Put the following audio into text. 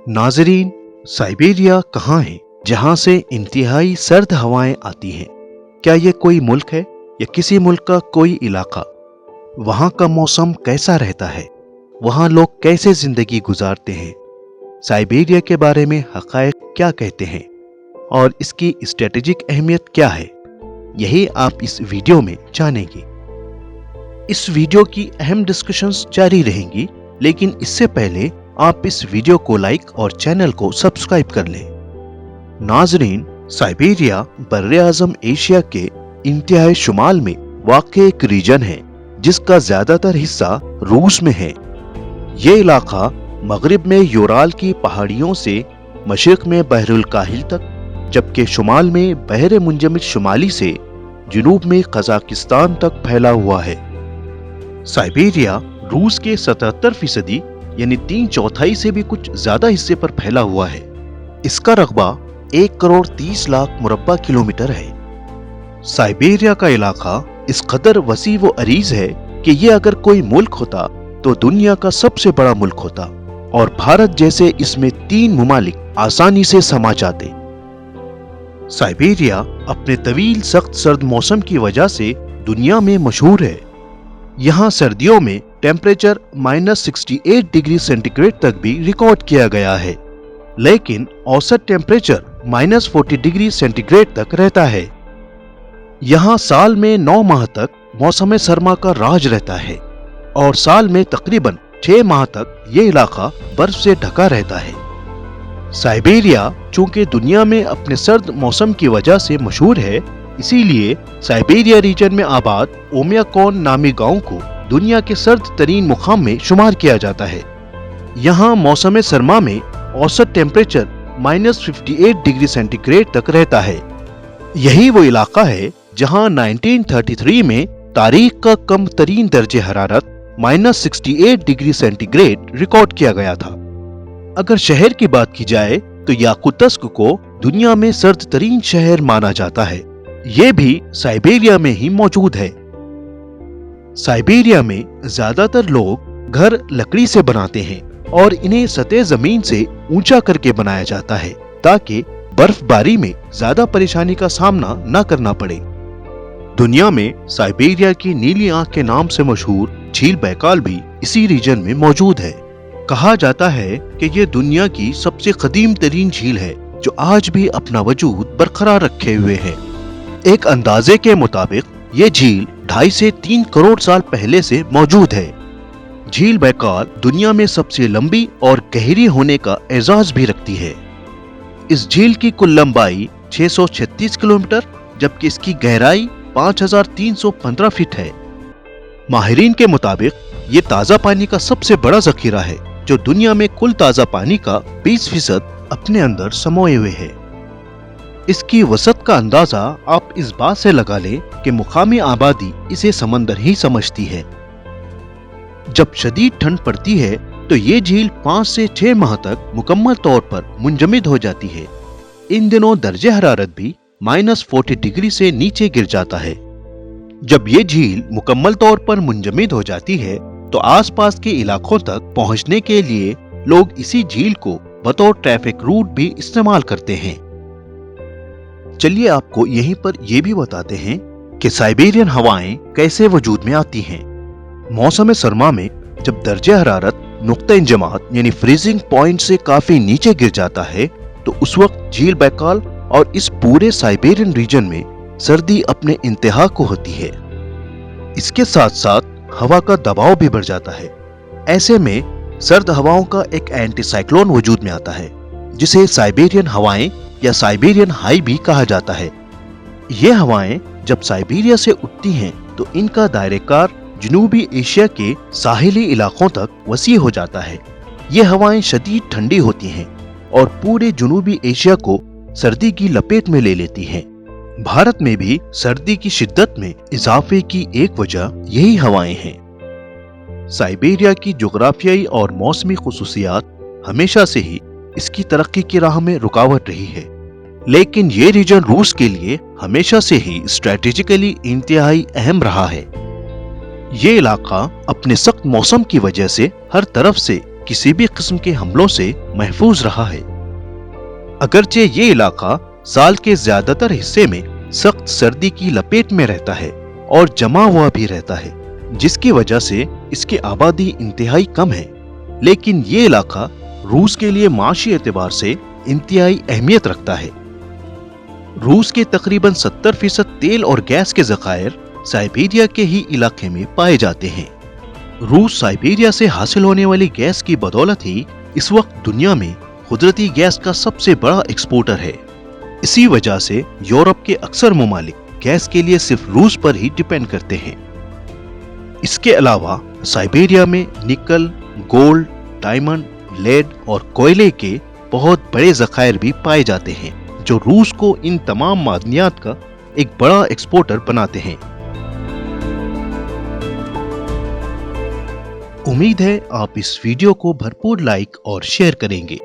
नाजरीन, साइबेरिया कहाँ है जहाँ से इंतहाई सर्द हवाएं आती हैं? क्या ये कोई मुल्क है या किसी मुल्क का कोई इलाका? वहाँ का मौसम कैसा रहता है? वहाँ लोग कैसे जिंदगी गुजारते हैं? साइबेरिया के बारे में हक़ाइक़ क्या कहते हैं और इसकी स्ट्रेटेजिक अहमियत क्या है? यही आप इस वीडियो में जानेंगे। इस वीडियो की अहम डिस्कशंस जारी रहेंगी, लेकिन इससे पहले आप इस वीडियो को लाइक और चैनल को सब्सक्राइब कर लें। नाजरीन, साइबेरिया बर्रे-आज़म एशिया के इंतहाई शुमाल में वाक़ एक रीजन है जिसका ज्यादातर हिस्सा रूस में है। ये इलाका मगरिब में यूराल की पहाड़ियों से मशरिक में बहरुल काहिल तक, जबकि शुमाल में बहरे मुंजमिद शुमाली से जुनूब में कजाकिस्तान तक फैला हुआ है। साइबेरिया रूस के 77% यानी 3/4 से भी कुछ ज्यादा हिस्से पर फैला हुआ है। इसका रकबा 1,30,00,000 मुरब्बा किलोमीटर है। साइबेरिया का इलाका इस कदर वसी व अरीज है कि ये अगर कोई मुल्क होता तो दुनिया का सबसे बड़ा मुल्क होता और भारत जैसे इसमें 3 मुमालिक आसानी से समा जाते। साइबेरिया अपने तवील सख्त सर्द मौसम की वजह से दुनिया में मशहूर है। यहाँ सर्दियों में टेम्परेचर -68 डिग्री सेंटीग्रेड तक भी रिकॉर्ड किया गया है, लेकिन औसत टेम्परेचर -40 डिग्री सेंटीग्रेड तक रहता है। यहाँ साल में 9 माह तक मौसम सरमा का राज रहता है और साल में तकरीबन 6 माह तक ये इलाका बर्फ से ढका रहता है। साइबेरिया चूंकि दुनिया में अपने सर्द मौसम की वजह से मशहूर है, इसीलिए साइबेरिया रीजन में आबाद ओमियाकॉन नामी गांव को दुनिया के सर्द तरीन मुकाम में शुमार किया जाता है। यहाँ मौसम सरमा में औसत टेम्परेचर -58 डिग्री सेंटीग्रेड तक रहता है। यही वो इलाका है जहाँ 1933 में तारीख का कम तरीन दर्जे हरारत -68 डिग्री सेंटीग्रेड रिकॉर्ड किया गया था। अगर शहर की बात की जाए तो याकुत्स्क को दुनिया में सर्द तरीन शहर माना जाता है। ये भी साइबेरिया में ही मौजूद है। साइबेरिया में ज्यादातर लोग घर लकड़ी से बनाते हैं और इन्हें सतह जमीन से ऊंचा करके बनाया जाता है ताकि बर्फबारी में ज्यादा परेशानी का सामना न करना पड़े। दुनिया में साइबेरिया की नीली आंख के नाम से मशहूर झील बैकाल भी इसी रीजन में मौजूद है। कहा जाता है कि ये दुनिया की सबसे कदीम तरीन झील है जो आज भी अपना वजूद बरकरार रखे हुए है। एक अंदाजे के मुताबिक ये झील 2.5 से 3 करोड़ साल पहले से मौजूद है। झील बैकाल दुनिया में सबसे लंबी और गहरी होने का एजाज भी रखती है। इस झील की कुल लंबाई 636 किलोमीटर जबकि इसकी गहराई 5,315 फीट है। माहिरीन के मुताबिक ये ताजा पानी का सबसे बड़ा जखीरा है जो दुनिया में कुल ताजा पानी का 20% अपने अंदर समोए हुए है। इसकी वसत का अंदाजा आप इस बात से लगा लें कि मुकामी आबादी इसे समंदर ही समझती है। जब शदीद ठंड पड़ती है तो ये झील 5 से 6 माह तक मुकम्मल तौर पर मुंजमद हो जाती है। इन दिनों दर्जे हरारत भी -40 डिग्री से नीचे गिर जाता है। जब ये झील मुकम्मल तौर पर मुंजमद हो जाती है तो आसपास के इलाकों तक पहुंचने के लिए लोग इसी झील को बतौर ट्रैफिक रूट भी इस्तेमाल करते हैं। चलिए आपको यहीं पर यह भी बताते हैं कि साइबेरियन हवाएं कैसे वजूद में आती हैं। मौसम सरमा में जब दर्जे हरारत नुक्ता इंजमात यानी फ्रीजिंग पॉइंट से काफी नीचे गिर जाता है तो उस वक्त झील बैकाल और इस पूरे साइबेरियन रीजन में सर्दी अपने इंतहा को होती है। इसके साथ साथ हवा का दबाव भी बढ़ जाता है। ऐसे में सर्द हवाओं का एक एंटी साइक्लोन वजूद में आता है जिसे साइबेरियन हवाएं या साइबेरियन हाई भी कहा जाता है। ये हवाएं जब साइबेरिया से उठती हैं तो इनका दायरेकार जनूबी एशिया के साहिली इलाकों तक वसी हो जाता है। ये हवाएं शदीद ठंडी होती हैं और पूरे जनूबी एशिया को सर्दी की लपेट में ले लेती हैं। भारत में भी सर्दी की शिद्दत में इजाफे की एक वजह यही हवाएं हैं। साइबेरिया की जोग्राफियाई और मौसमी खुसूसियात हमेशा से ही इसकी तरक्की की राह में रुकावट रही है, लेकिन ये रीजन रूस के लिए हमेशा से ही स्ट्रेटेजिकली इंतहाई अहम रहा है। ये इलाका अपने सख्त मौसम की वजह से हर तरफ से किसी भी किस्म के हमलों से महफूज रहा है। अगरचे ये इलाका साल के ज्यादातर हिस्से में सख्त सर्दी की लपेट में रहता है और जमा हुआ भी रहता है, जिसकी वजह से इसकी आबादी इंतहाई कम है, लेकिन ये इलाका रूस के लिए माशी एतबार से इंतहाई अहमियत रखता है। रूस के तकरीबन 70% तेल और गैस के ज़खायर साइबेरिया के ही इलाके में पाए जाते हैं। रूस साइबेरिया से हासिल होने वाली गैस की बदौलत ही इस वक्त दुनिया में कुदरती गैस का सबसे बड़ा एक्सपोर्टर है। इसी वजह से यूरोप के अक्सर ममालिक गैस के लिए सिर्फ रूस पर ही डिपेंड करते हैं। इसके अलावा साइबेरिया में निकल, गोल्ड, डायमंड, लेड और कोयले के बहुत बड़े ज़खायर भी पाए जाते हैं, जो रूस को इन तमाम मादनियात का एक बड़ा एक्सपोर्टर बनाते हैं। उम्मीद है आप इस वीडियो को भरपूर लाइक और शेयर करेंगे।